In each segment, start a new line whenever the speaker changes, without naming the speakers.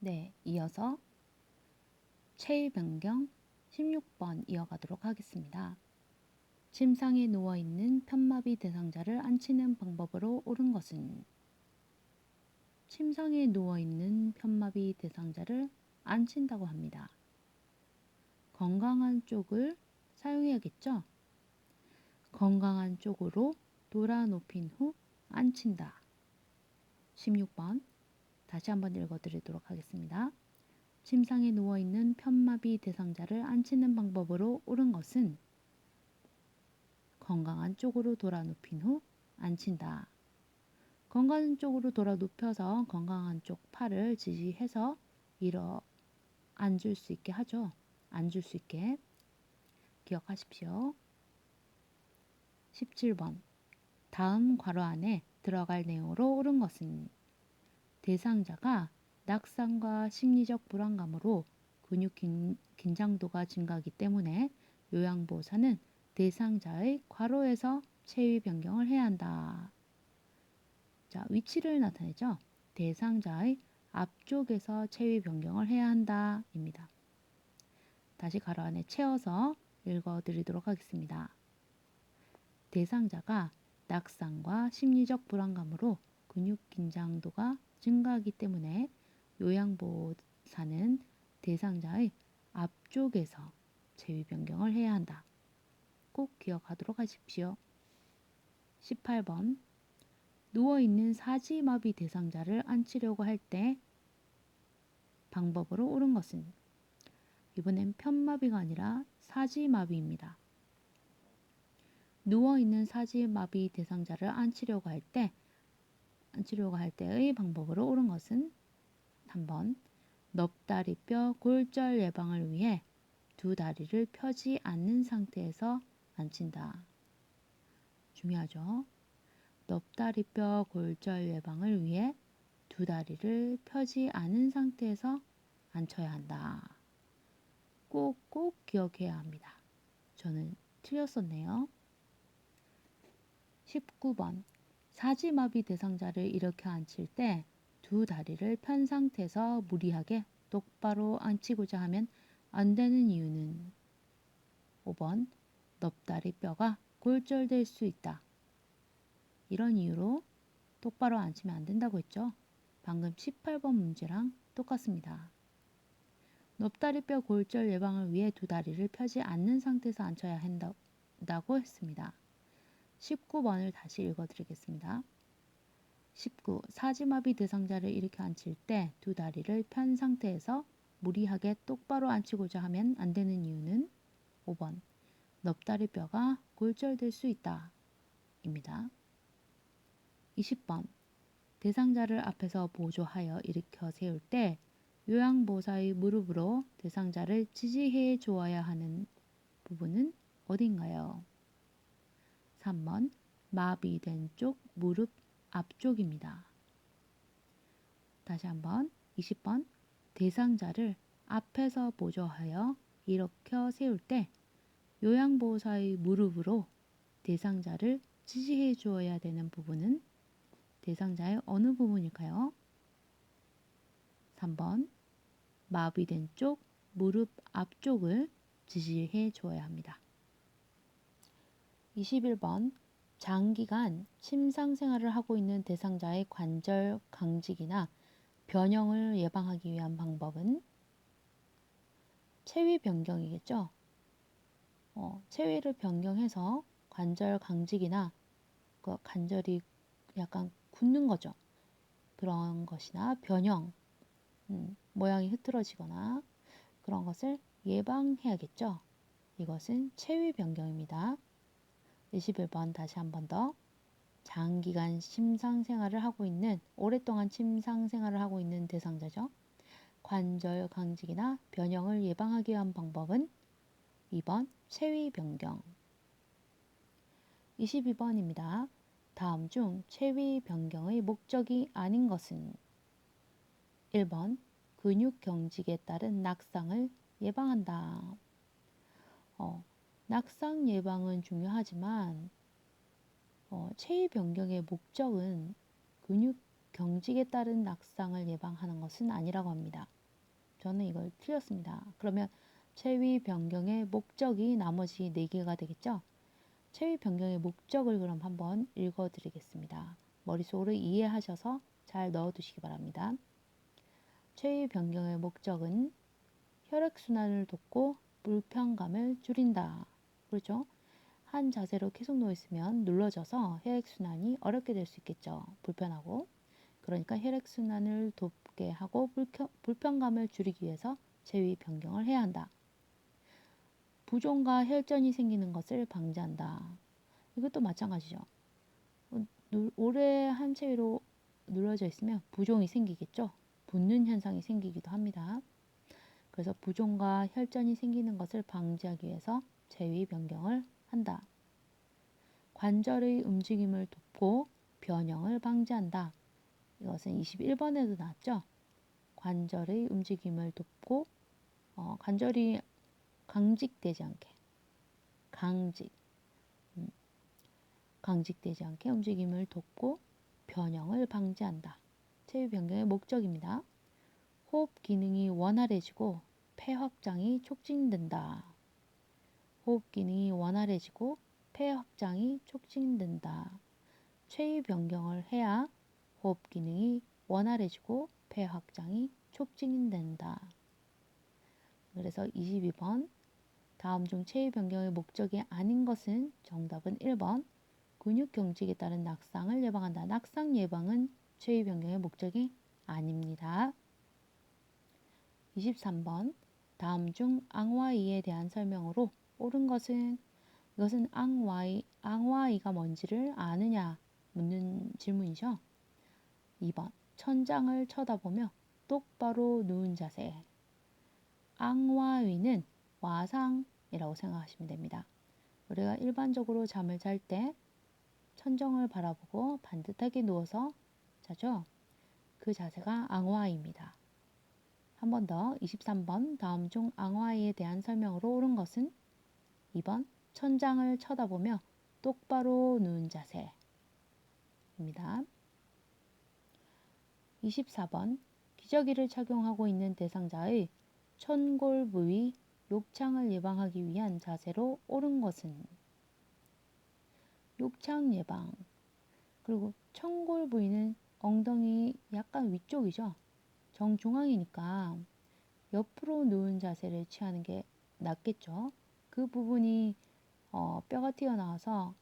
네, 이어서 체위 변경 16번 이어가도록 하겠습니다. 침상에 누워있는 편마비 대상자를 앉히는 방법으로 옳은 것은? 침상에 누워있는 편마비 대상자를 앉힌다고 합니다. 건강한 쪽을 사용해야겠죠? 건강한 쪽으로 돌아 눕힌 후 앉힌다. 16번 다시 한번 읽어드리도록 하겠습니다. 침상에 누워있는 편마비 대상자를 앉히는 방법으로 옳은 것은 건강한 쪽으로 돌아 눕힌 후 앉힌다. 건강한 쪽으로 돌아 눕혀서 건강한 쪽 팔을 지지해서 앉을 수 있게 하죠. 앉을 수 있게 기억하십시오. 17번 다음 괄호 안에 들어갈 내용으로 옳은 것은? 대상자가 낙상과 심리적 불안감으로 근육 긴장도가 증가하기 때문에 요양보호사는 대상자의 괄호에서 체위 변경을 해야 한다. 자, 위치를 나타내죠. 대상자의 앞쪽에서 체위 변경을 해야 한다 입니다. 다시 괄호 안에 채워서 읽어드리도록 하겠습니다. 대상자가 낙상과 심리적 불안감으로 근육 긴장도가 증가하기 때문에 요양보호사는 대상자의 앞쪽에서 체위 변경을 해야 한다. 꼭 기억하도록 하십시오. 18번 누워있는 사지마비 대상자를 앉히려고 할 때 방법으로 옳은 것은? 이번엔 편마비가 아니라 사지마비입니다. 누워있는 사지마비 대상자를 앉히려고 할 때의 방법으로 옳은 것은? 3번 넙다리뼈 골절 예방을 위해 두 다리를 펴지 않는 상태에서 앉힌다. 중요하죠. 넙다리뼈 골절 예방을 위해 두 다리를 펴지 않은 상태에서 앉혀야 한다. 꼭 기억해야 합니다. 저는 틀렸었네요. 19번 사지마비 대상자를 이렇게 앉힐 때 두 다리를 편 상태에서 무리하게 똑바로 앉히고자 하면 안 되는 이유는? 5번 넙다리 뼈가 골절될 수 있다. 이런 이유로 똑바로 앉히면 안 된다고 했죠. 방금 18번 문제랑 똑같습니다. 넙다리뼈 골절 예방을 위해 두 다리를 펴지 않는 상태에서 앉혀야 한다고 했습니다. 19번을 다시 읽어드리겠습니다. 19. 사지마비 대상자를 이렇게 앉힐 때 두 다리를 편 상태에서 무리하게 똑바로 앉히고자 하면 안 되는 이유는? 5번 넙다리 뼈가 골절될 수 있다 입니다. 20번 대상자를 앞에서 보조하여 일으켜 세울 때 요양보호사의 무릎으로 대상자를 지지해 주어야 하는 부분은 어딘가요? 3번 마비된 쪽 무릎 앞쪽입니다. 다시 한번 20번 대상자를 앞에서 보조하여 일으켜 세울 때 요양보호사의 무릎으로 대상자를 지지해 주어야 되는 부분은 대상자의 어느 부분일까요? 3번 마비된 쪽 무릎 앞쪽을 지지해 주어야 합니다. 21번 장기간 침상 생활을 하고 있는 대상자의 관절 강직이나 변형을 예방하기 위한 방법은? 체위 변경이겠죠. 체위를 변경해서 관절 강직이나 관절이 약간 굳는 거죠. 그런 것이나 변형, 모양이 흐트러지거나 그런 것을 예방해야겠죠. 이것은 체위 변경입니다. 21번 다시 한 번 더. 장기간 침상 생활을 하고 있는, 오랫동안 침상 생활을 하고 있는 대상자죠. 관절 강직이나 변형을 예방하기 위한 방법은? 2번 체위 변경. 22번입니다. 다음 중 체위 변경의 목적이 아닌 것은? 1번 근육 경직에 따른 낙상을 예방한다. 낙상 예방은 중요하지만 체위 변경의 목적은 근육 경직에 따른 낙상을 예방하는 것은 아니라고 합니다. 저는 이걸 틀렸습니다. 그러면 체위 변경의 목적이 나머지 4개가 되겠죠? 체위 변경의 목적을 그럼 한번 읽어드리겠습니다. 머릿속으로 이해하셔서 잘 넣어두시기 바랍니다. 체위 변경의 목적은 혈액순환을 돕고 불편감을 줄인다. 그렇죠? 한 자세로 계속 누워있으면 눌러져서 혈액순환이 어렵게 될 수 있겠죠. 불편하고. 그러니까 혈액순환을 돕게 하고 불편감을 줄이기 위해서 체위 변경을 해야 한다. 부종과 혈전이 생기는 것을 방지한다. 이것도 마찬가지죠. 오래 한 체위로 눌러져 있으면 부종이 생기겠죠. 붓는 현상이 생기기도 합니다. 그래서 부종과 혈전이 생기는 것을 방지하기 위해서 체위 변경을 한다. 관절의 움직임을 돕고 변형을 방지한다. 이것은 21번에도 나왔죠. 관절의 움직임을 돕고 관절이 강직되지 않게 강직되지 않게 움직임을 돕고 변형을 방지한다. 체위 변경의 목적입니다. 호흡 기능이 원활해지고 폐 확장이 촉진된다. 호흡 기능이 원활해지고 폐 확장이 촉진된다. 체위 변경을 해야 호흡 기능이 원활해지고 폐 확장이 촉진된다. 그래서 22번 다음 중 체위 변경의 목적이 아닌 것은 정답은 1번 근육 경직에 따른 낙상을 예방한다. 낙상 예방은 체위 변경의 목적이 아닙니다. 23번 다음 중 앙와이에 대한 설명으로 옳은 것은 이것은 앙와이가 뭔지를 아느냐 묻는 질문이죠. 2번 천장을 쳐다보며 똑바로 누운 자세. 앙와이는 와상이라고 생각하시면 됩니다. 우리가 일반적으로 잠을 잘 때 천정을 바라보고 반듯하게 누워서 자죠. 그 자세가 앙와이입니다. 한 번 더 23번 다음 중 앙와이에 대한 설명으로 옳은 것은 2번 천장을 쳐다보며 똑바로 누운 자세입니다. 24번 기저귀를 착용하고 있는 대상자의 천골 부위 욕창을 예방하기 위한 자세로 옳은 것은 욕창 예방. 그리고 천골 부위는 엉덩이 약간 위쪽이죠. 정중앙이니까 옆으로 누운 자세를 취하는 게 낫겠죠. 그 부분이 뼈가 튀어나와서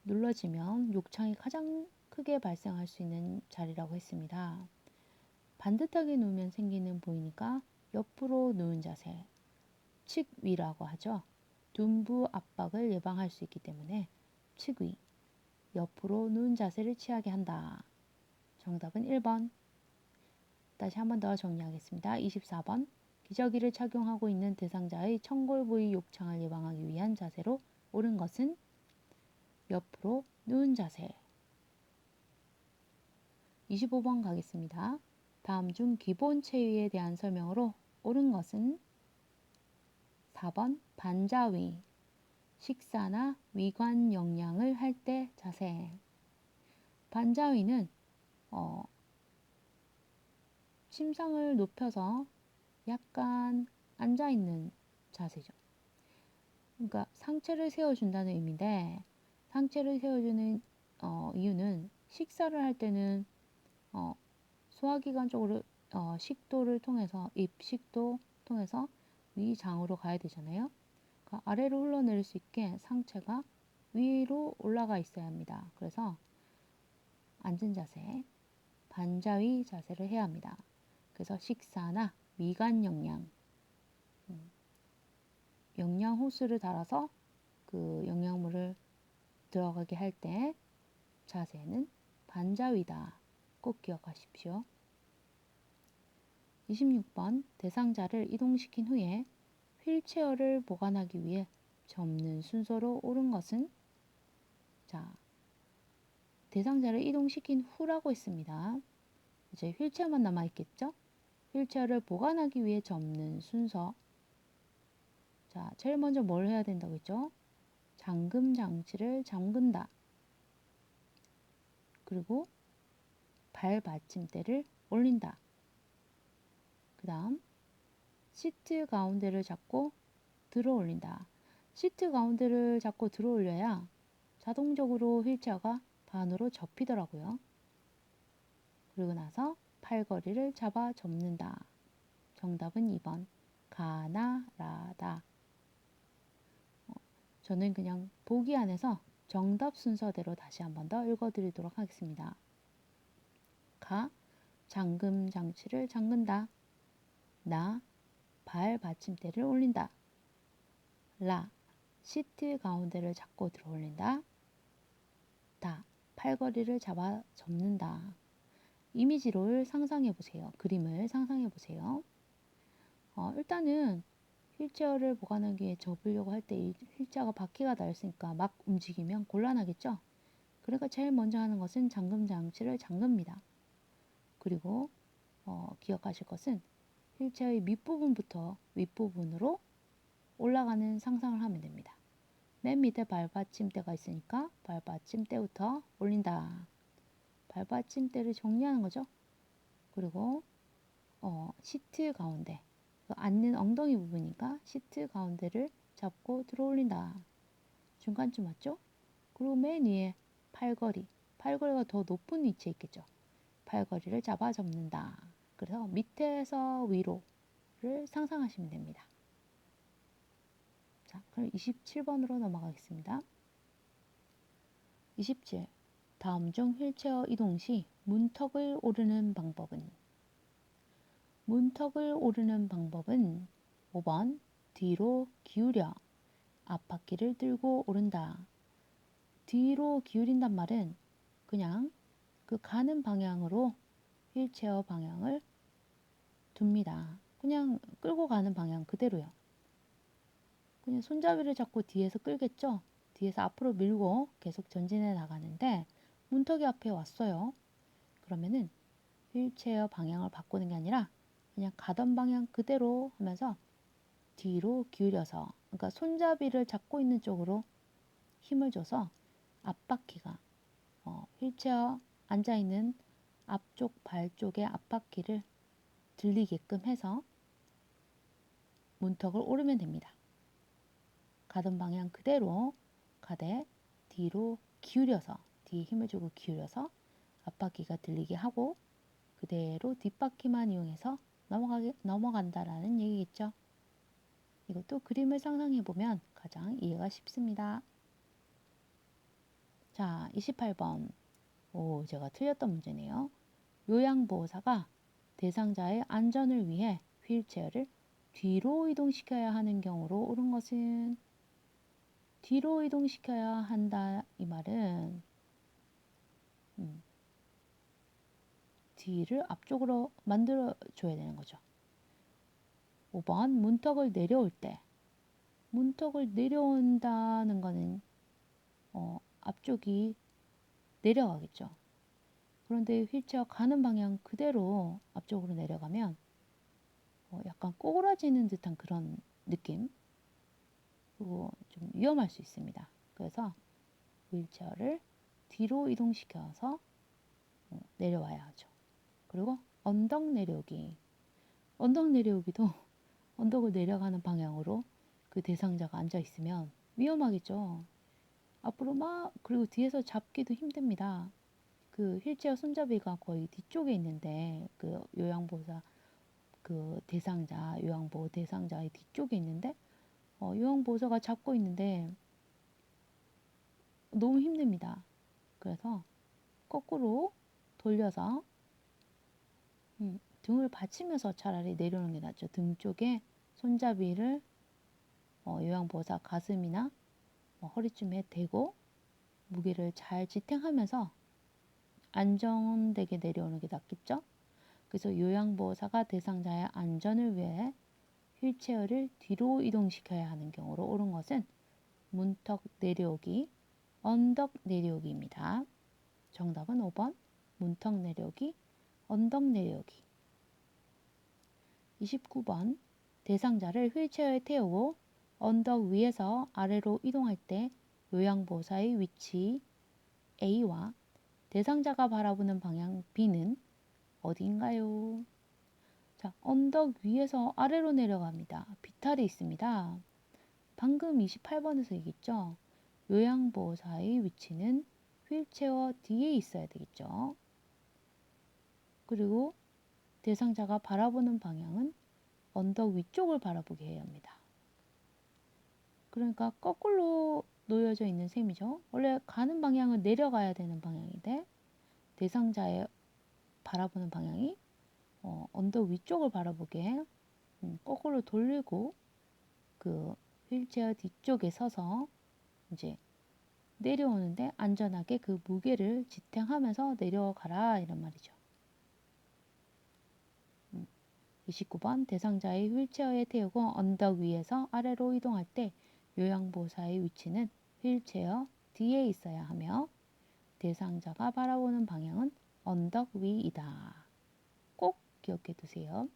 눌러지면 욕창이 가장 크게 발생할 수 있는 자리라고 했습니다. 반듯하게 누우면 생기는 부위니까 옆으로 누운 자세, 측위라고 하죠. 둔부 압박을 예방할 수 있기 때문에 측위, 옆으로 누운 자세를 취하게 한다. 정답은 1번. 다시 한 번 더 정리하겠습니다. 24번 기저귀를 착용하고 있는 대상자의 천골 부위 욕창을 예방하기 위한 자세로 옳은 것은 옆으로 누운 자세. 25번 가겠습니다. 다음 중 기본 체위에 대한 설명으로 옳은 것은 4번 반자위. 식사나 위관 영양을 할 때 자세. 반자위는 침상을 높여서 약간 앉아있는 자세죠. 그러니까 상체를 세워준다는 의미인데 상체를 세워주는 이유는 식사를 할 때는 소화기관 쪽으로 식도를 통해서 입식도 통해서 위장으로 가야 되잖아요. 그러니까 아래로 흘러내릴 수 있게 상체가 위로 올라가 있어야 합니다. 그래서 앉은 자세, 반자위 자세를 해야 합니다. 그래서 식사나 위관 영양, 영양 호스를 달아서 그 영양물을 들어가게 할 때 자세는 반자위다. 꼭 기억하십시오. 26번 대상자를 이동시킨 후에 휠체어를 보관하기 위해 접는 순서로 옳은 것은 자 대상자를 이동시킨 후라고 했습니다. 이제 휠체어만 남아있겠죠? 휠체어를 보관하기 위해 접는 순서. 자, 제일 먼저 뭘 해야 된다고 했죠? 잠금 장치를 잠근다. 그리고 발 받침대를 올린다. 그 다음 시트 가운데를 잡고 들어 올린다. 시트 가운데를 잡고 들어 올려야 자동적으로 휠체어가 반으로 접히더라고요. 그리고 나서 팔걸이를 잡아 접는다. 정답은 2번 가나라다. 저는 그냥 보기 안에서 정답 순서대로 다시 한 번 더 읽어드리도록 하겠습니다. 가, 잠금 장치를 잠근다. 나, 발 받침대를 올린다. 라, 시트 가운데를 잡고 들어 올린다. 다, 팔걸이를 잡아 접는다. 이미지를 상상해 보세요. 그림을 상상해 보세요. 일단은 휠체어를 보관하기 위해 접으려고 할 때 이 휠체어가 바퀴가 달렸으니까 막 움직이면 곤란하겠죠. 그러니까 제일 먼저 하는 것은 잠금 장치를 잠급니다. 그리고 기억하실 것은 휠체어의 밑부분부터 윗부분으로 올라가는 상상을 하면 됩니다. 맨 밑에 발받침대가 있으니까 발받침대부터 올린다. 발받침대를 정리하는 거죠. 그리고 시트 가운데 앉는 엉덩이 부분이니까 시트 가운데를 잡고 들어 올린다. 중간쯤 맞죠? 그리고 맨 위에 팔걸이가 더 높은 위치에 있겠죠. 팔걸이를 잡아 접는다. 그래서 밑에서 위로를 상상하시면 됩니다. 자, 그럼 27번으로 넘어가겠습니다. 27. 다음 중 휠체어 이동 시 문턱을 오르는 방법은? 문턱을 오르는 방법은 5번 뒤로 기울여 앞바퀴를 들고 오른다. 뒤로 기울인단 말은 그냥 그 가는 방향으로 휠체어 방향을 둡니다. 그냥 끌고 가는 방향 그대로요. 그냥 손잡이를 잡고 뒤에서 끌겠죠. 뒤에서 앞으로 밀고 계속 전진해 나가는데 문턱이 앞에 왔어요. 그러면은 휠체어 방향을 바꾸는 게 아니라 그냥 가던 방향 그대로 하면서 뒤로 기울여서, 그러니까 손잡이를 잡고 있는 쪽으로 힘을 줘서 앞바퀴가 휠체어 앉아있는 앞쪽 발 쪽의 앞바퀴를 들리게끔 해서 문턱을 오르면 됩니다. 가던 방향 그대로 가되 뒤로 기울여서, 뒤에 힘을 주고 기울여서 앞바퀴가 들리게 하고 그대로 뒷바퀴만 이용해서 넘어간다라는 얘기겠죠. 이것도 그림을 상상해 보면 가장 이해가 쉽습니다. 자, 28번. 오, 제가 틀렸던 문제네요. 요양보호사가 대상자의 안전을 위해 휠체어를 뒤로 이동시켜야 하는 경우로 옳은 것은? 뒤로 이동시켜야 한다 이 말은 뒤를 앞쪽으로 만들어 줘야 되는 거죠. 5번 문턱을 내려올 때, 문턱을 내려온다는 거는 앞쪽이 내려가겠죠. 그런데 휠체어 가는 방향 그대로 앞쪽으로 내려가면 약간 꼬꾸라지는 듯한 그런 느낌, 그리고 좀 위험할 수 있습니다. 그래서 휠체어를 뒤로 이동시켜서 내려와야 하죠. 그리고 언덕 내려오기도 언덕을 내려가는 방향으로 그 대상자가 앉아 있으면 위험하겠죠. 앞으로 그리고 뒤에서 잡기도 힘듭니다. 그 휠체어 손잡이가 거의 뒤쪽에 있는데 그 요양보호사 그 대상자, 요양보호 대상자의 뒤쪽에 있는데 요양보호사가 잡고 있는데 너무 힘듭니다. 그래서 거꾸로 돌려서 등을 받치면서 차라리 내려오는 게 낫죠. 등 쪽에 손잡이를 요양보호사 가슴이나 허리쯤에 대고 무게를 잘 지탱하면서 안정되게 내려오는 게 낫겠죠. 그래서 요양보호사가 대상자의 안전을 위해 휠체어를 뒤로 이동시켜야 하는 경우로 옳은 것은 문턱 내려오기, 언덕 내려오기입니다. 정답은 5번 문턱 내려오기, 언덕 내려오기. 29번 대상자를 휠체어에 태우고 언덕 위에서 아래로 이동할 때 요양보호사의 위치 A와 대상자가 바라보는 방향 B는 어디인가요? 자, 언덕 위에서 아래로 내려갑니다. 비탈이 있습니다. 방금 28번에서 얘기했죠. 요양보호사의 위치는 휠체어 뒤에 있어야 되겠죠. 그리고 대상자가 바라보는 방향은 언덕 위쪽을 바라보게 해야 합니다. 그러니까 거꾸로 놓여져 있는 셈이죠. 원래 가는 방향은 내려가야 되는 방향인데 대상자의 바라보는 방향이 언덕 위쪽을 바라보게 거꾸로 돌리고 그 휠체어 뒤쪽에 서서 이제 내려오는데 안전하게 그 무게를 지탱하면서 내려가라 이런 말이죠. 29번 대상자의 휠체어에 태우고 언덕 위에서 아래로 이동할 때 요양보호사의 위치는 휠체어 뒤에 있어야 하며 대상자가 바라보는 방향은 언덕 위이다. 꼭 기억해 두세요.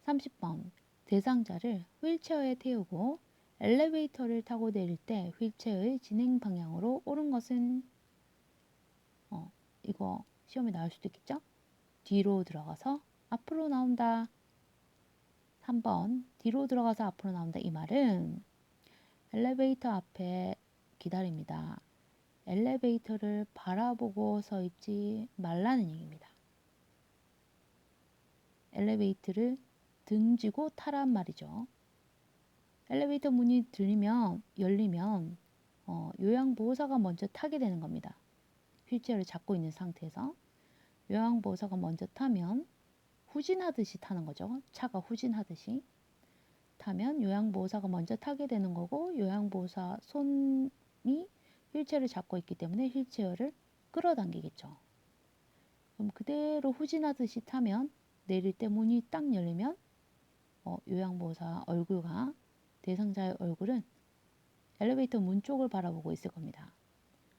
30번 대상자를 휠체어에 태우고 엘리베이터를 타고 내릴 때 휠체어의 진행 방향으로 옳은 것은 이거 시험에 나올 수도 있겠죠? 뒤로 들어가서 앞으로 나온다. 3번 뒤로 들어가서 앞으로 나온다. 이 말은 엘리베이터 앞에 기다립니다. 엘리베이터를 바라보고 서 있지 말라는 얘기입니다. 엘리베이터를 등지고 타란 말이죠. 엘리베이터 문이 열리면 요양보호사가 먼저 타게 되는 겁니다. 휠체어를 잡고 있는 상태에서 요양보호사가 먼저 타면 후진하듯이 타는 거죠. 차가 후진하듯이 타면 요양보호사가 먼저 타게 되는 거고 요양보호사 손이 휠체어를 잡고 있기 때문에 휠체어를 끌어당기겠죠. 그럼 그대로 후진하듯이 타면 내릴 때 문이 딱 열리면 요양보호사 얼굴과 대상자의 얼굴은 엘리베이터 문 쪽을 바라보고 있을 겁니다.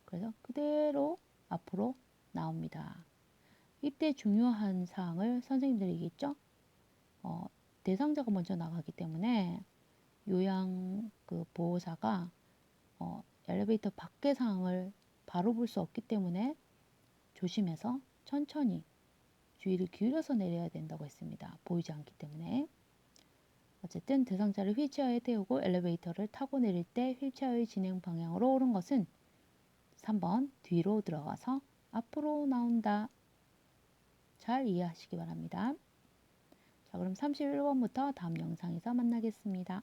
그래서 그대로 앞으로 나옵니다. 이때 중요한 사항을 선생님들이 얘기했죠. 대상자가 먼저 나가기 때문에 요양 그 보호사가 엘리베이터 밖의 상황을 바로 볼 수 없기 때문에 조심해서 천천히 주의를 기울여서 내려야 된다고 했습니다. 보이지 않기 때문에. 어쨌든 대상자를 휠체어에 태우고 엘리베이터를 타고 내릴 때 휠체어의 진행 방향으로 옳은 것은 3번 뒤로 들어가서 앞으로 나온다. 잘 이해하시기 바랍니다. 자, 그럼 31번부터 다음 영상에서 만나겠습니다.